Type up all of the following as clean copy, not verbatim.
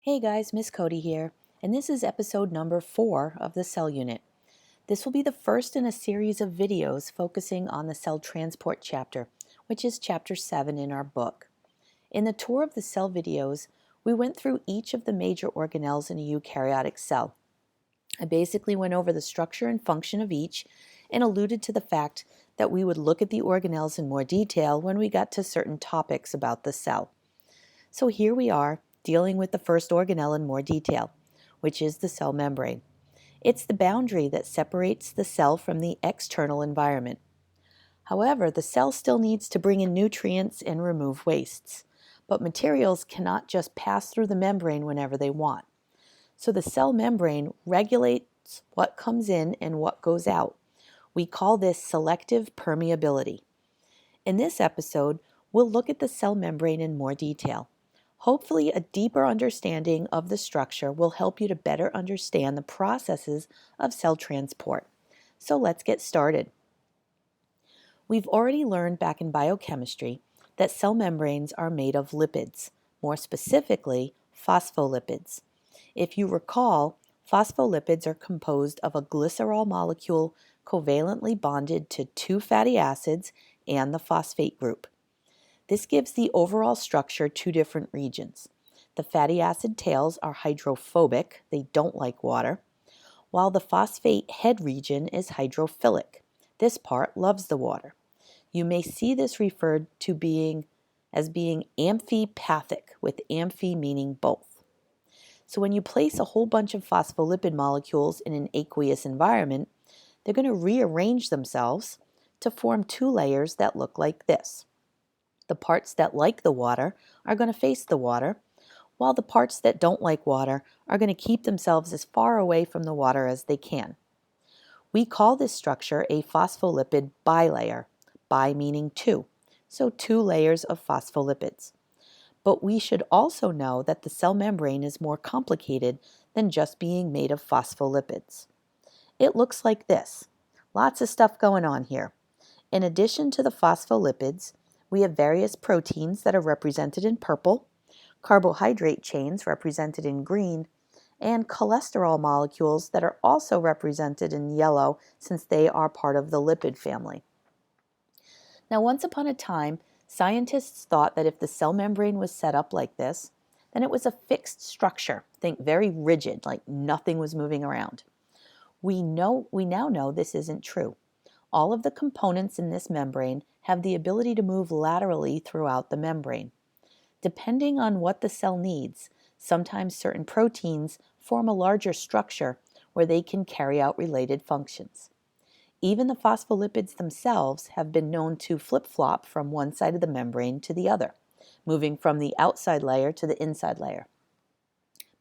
Hey guys, Miss Cote here, and this is episode number 4 of the Cell Unit. This will be the first in a series of videos focusing on the cell transport chapter, which is chapter 7 in our book. In the tour of the cell videos, we went through each of the major organelles in a eukaryotic cell. I basically went over the structure and function of each and alluded to the fact that we would look at the organelles in more detail when we got to certain topics about the cell. So here we are, dealing with the first organelle in more detail, which is the cell membrane. It's the boundary that separates the cell from the external environment. However, the cell still needs to bring in nutrients and remove wastes, but materials cannot just pass through the membrane whenever they want. So the cell membrane regulates what comes in and what goes out. We call this selective permeability. In this episode, we'll look at the cell membrane in more detail. Hopefully, a deeper understanding of the structure will help you to better understand the processes of cell transport. So let's get started. We've already learned back in biochemistry that cell membranes are made of lipids, more specifically, phospholipids. If you recall, phospholipids are composed of a glycerol molecule covalently bonded to 2 fatty acids and the phosphate group. This gives the overall structure 2 different regions. The fatty acid tails are hydrophobic, they don't like water, while the phosphate head region is hydrophilic. This part loves the water. You may see this referred to as being amphipathic, with amphi meaning both. So when you place a whole bunch of phospholipid molecules in an aqueous environment, they're going to rearrange themselves to form 2 layers that look like this. The parts that like the water are going to face the water, while the parts that don't like water are going to keep themselves as far away from the water as they can. We call this structure a phospholipid bilayer, bi meaning 2, so 2 layers of phospholipids. But we should also know that the cell membrane is more complicated than just being made of phospholipids. It looks like this. Lots of stuff going on here. In addition to the phospholipids, we have various proteins that are represented in purple, carbohydrate chains represented in green, and cholesterol molecules that are also represented in yellow since they are part of the lipid family. Now, once upon a time, scientists thought that if the cell membrane was set up like this, then it was a fixed structure, think very rigid, like nothing was moving around. We now know this isn't true. All of the components in this membrane have the ability to move laterally throughout the membrane. Depending on what the cell needs, sometimes certain proteins form a larger structure where they can carry out related functions. Even the phospholipids themselves have been known to flip-flop from one side of the membrane to the other, moving from the outside layer to the inside layer.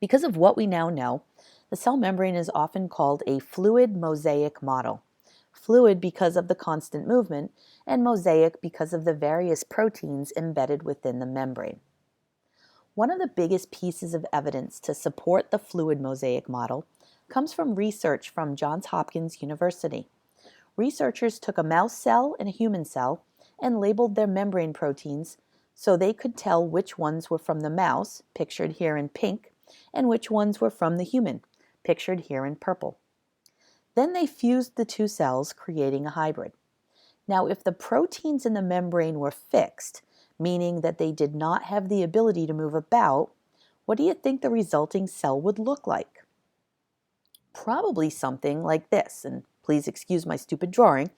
Because of what we now know, the cell membrane is often called a fluid mosaic model. Fluid because of the constant movement, and mosaic because of the various proteins embedded within the membrane. One of the biggest pieces of evidence to support the fluid mosaic model comes from research from Johns Hopkins University. Researchers took a mouse cell and a human cell and labeled their membrane proteins so they could tell which ones were from the mouse, pictured here in pink, and which ones were from the human, pictured here in purple. Then they fused the 2 cells, creating a hybrid. Now, if the proteins in the membrane were fixed, meaning that they did not have the ability to move about, what do you think the resulting cell would look like? Probably something like this, and please excuse my stupid drawing,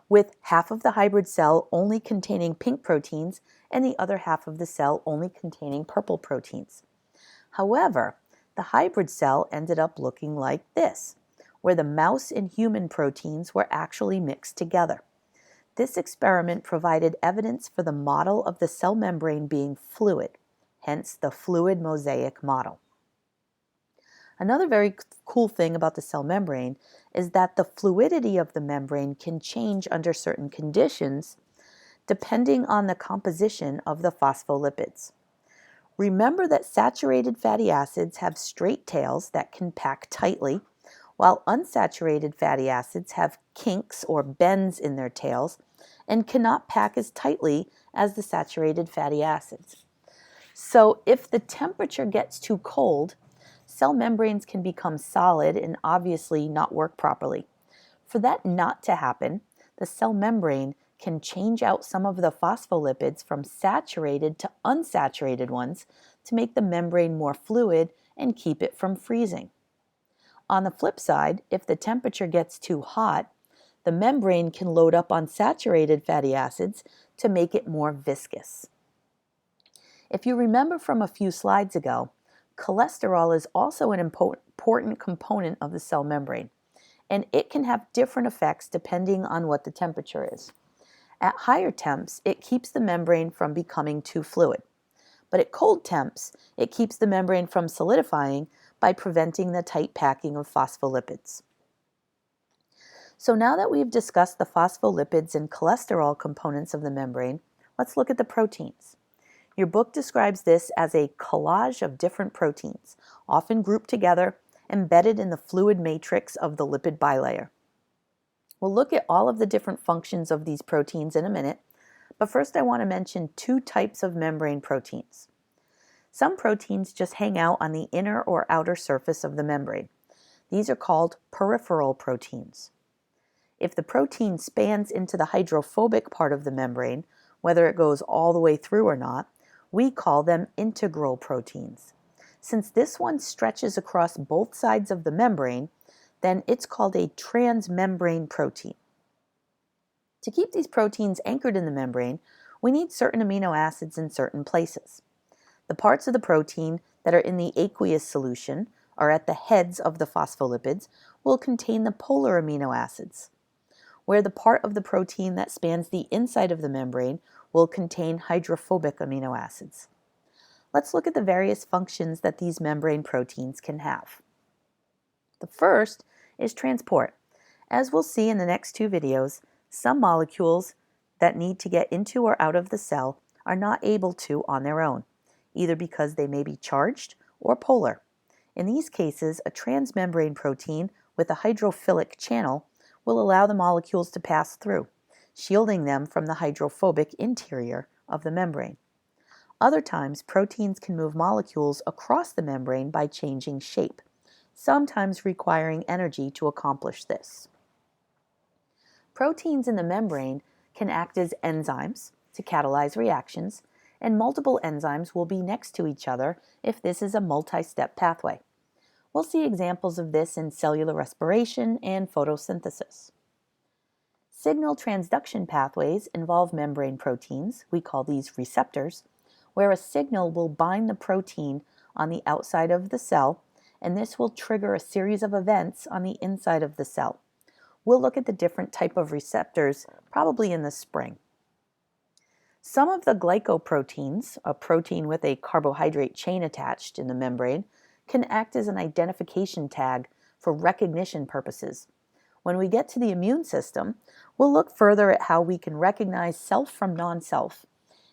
with half of the hybrid cell only containing pink proteins and the other half of the cell only containing purple proteins. However, the hybrid cell ended up looking like this, where the mouse and human proteins were actually mixed together. This experiment provided evidence for the model of the cell membrane being fluid, hence the fluid mosaic model. Another very cool thing about the cell membrane is that the fluidity of the membrane can change under certain conditions depending on the composition of the phospholipids. Remember that saturated fatty acids have straight tails that can pack tightly, while unsaturated fatty acids have kinks or bends in their tails and cannot pack as tightly as the saturated fatty acids. So if the temperature gets too cold, cell membranes can become solid and obviously not work properly. For that not to happen, the cell membrane can change out some of the phospholipids from saturated to unsaturated ones to make the membrane more fluid and keep it from freezing. On the flip side, if the temperature gets too hot, the membrane can load up on saturated fatty acids to make it more viscous. If you remember from a few slides ago, cholesterol is also an important component of the cell membrane, and it can have different effects depending on what the temperature is. At higher temps, it keeps the membrane from becoming too fluid. But at cold temps, it keeps the membrane from solidifying by preventing the tight packing of phospholipids. So now that we've discussed the phospholipids and cholesterol components of the membrane, let's look at the proteins. Your book describes this as a collage of different proteins, often grouped together, embedded in the fluid matrix of the lipid bilayer. We'll look at all of the different functions of these proteins in a minute, but first I want to mention two types of membrane proteins. Some proteins just hang out on the inner or outer surface of the membrane. These are called peripheral proteins. If the protein spans into the hydrophobic part of the membrane, whether it goes all the way through or not, we call them integral proteins. Since this one stretches across both sides of the membrane, then it's called a transmembrane protein. To keep these proteins anchored in the membrane, we need certain amino acids in certain places. The parts of the protein that are in the aqueous solution, or at the heads of the phospholipids, will contain the polar amino acids, where the part of the protein that spans the inside of the membrane will contain hydrophobic amino acids. Let's look at the various functions that these membrane proteins can have. The first is transport. As we'll see in the next two videos, some molecules that need to get into or out of the cell are not able to on their own, either because they may be charged or polar. In these cases, a transmembrane protein with a hydrophilic channel will allow the molecules to pass through, shielding them from the hydrophobic interior of the membrane. Other times, proteins can move molecules across the membrane by changing shape, sometimes requiring energy to accomplish this. Proteins in the membrane can act as enzymes to catalyze reactions, and multiple enzymes will be next to each other if this is a multi-step pathway. We'll see examples of this in cellular respiration and photosynthesis. Signal transduction pathways involve membrane proteins, we call these receptors, where a signal will bind the protein on the outside of the cell, and this will trigger a series of events on the inside of the cell. We'll look at the different type of receptors probably in the spring. Some of the glycoproteins, a protein with a carbohydrate chain attached in the membrane, can act as an identification tag for recognition purposes. When we get to the immune system, we'll look further at how we can recognize self from non-self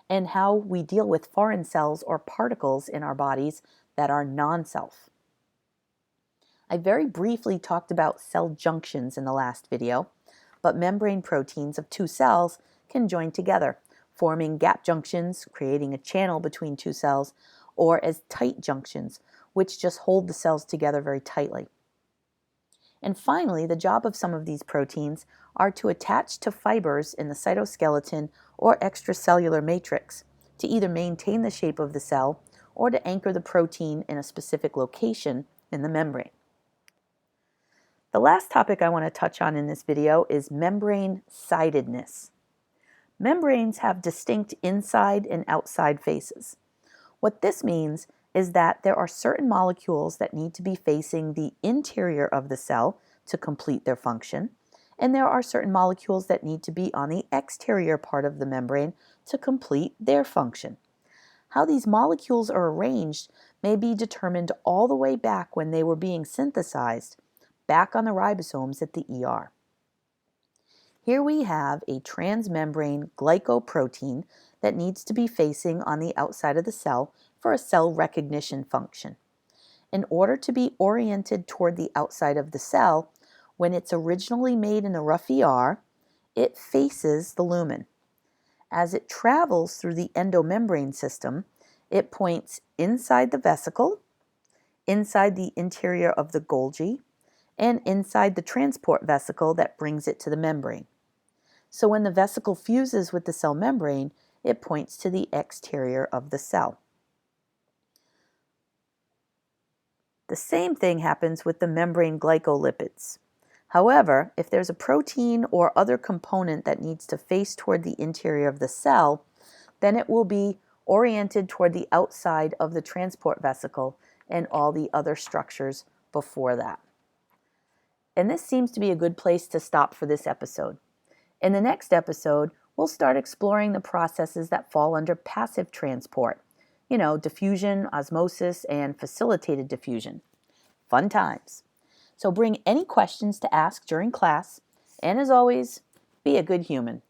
and how we deal with foreign cells or particles in our bodies that are non-self. I very briefly talked about cell junctions in the last video, but membrane proteins of two cells can join together, forming gap junctions, creating a channel between two cells, or as tight junctions, which just hold the cells together very tightly. And finally, the job of some of these proteins are to attach to fibers in the cytoskeleton or extracellular matrix to either maintain the shape of the cell or to anchor the protein in a specific location in the membrane. The last topic I want to touch on in this video is membrane sidedness. Membranes have distinct inside and outside faces. What this means is that there are certain molecules that need to be facing the interior of the cell to complete their function, and there are certain molecules that need to be on the exterior part of the membrane to complete their function. How these molecules are arranged may be determined all the way back when they were being synthesized, back on the ribosomes at the ER. Here we have a transmembrane glycoprotein that needs to be facing on the outside of the cell for a cell recognition function. In order to be oriented toward the outside of the cell, when it's originally made in the rough ER, it faces the lumen. As it travels through the endomembrane system, It points inside the vesicle, inside the interior of the Golgi, and inside the transport vesicle that brings it to the membrane. So when the vesicle fuses with the cell membrane, it points to the exterior of the cell. The same thing happens with the membrane glycolipids. However, if there's a protein or other component that needs to face toward the interior of the cell, then it will be oriented toward the outside of the transport vesicle and all the other structures before that. And this seems to be a good place to stop for this episode. In the next episode, we'll start exploring the processes that fall under passive transport. Diffusion, osmosis, and facilitated diffusion. Fun times. So bring any questions to ask during class, and as always, be a good human.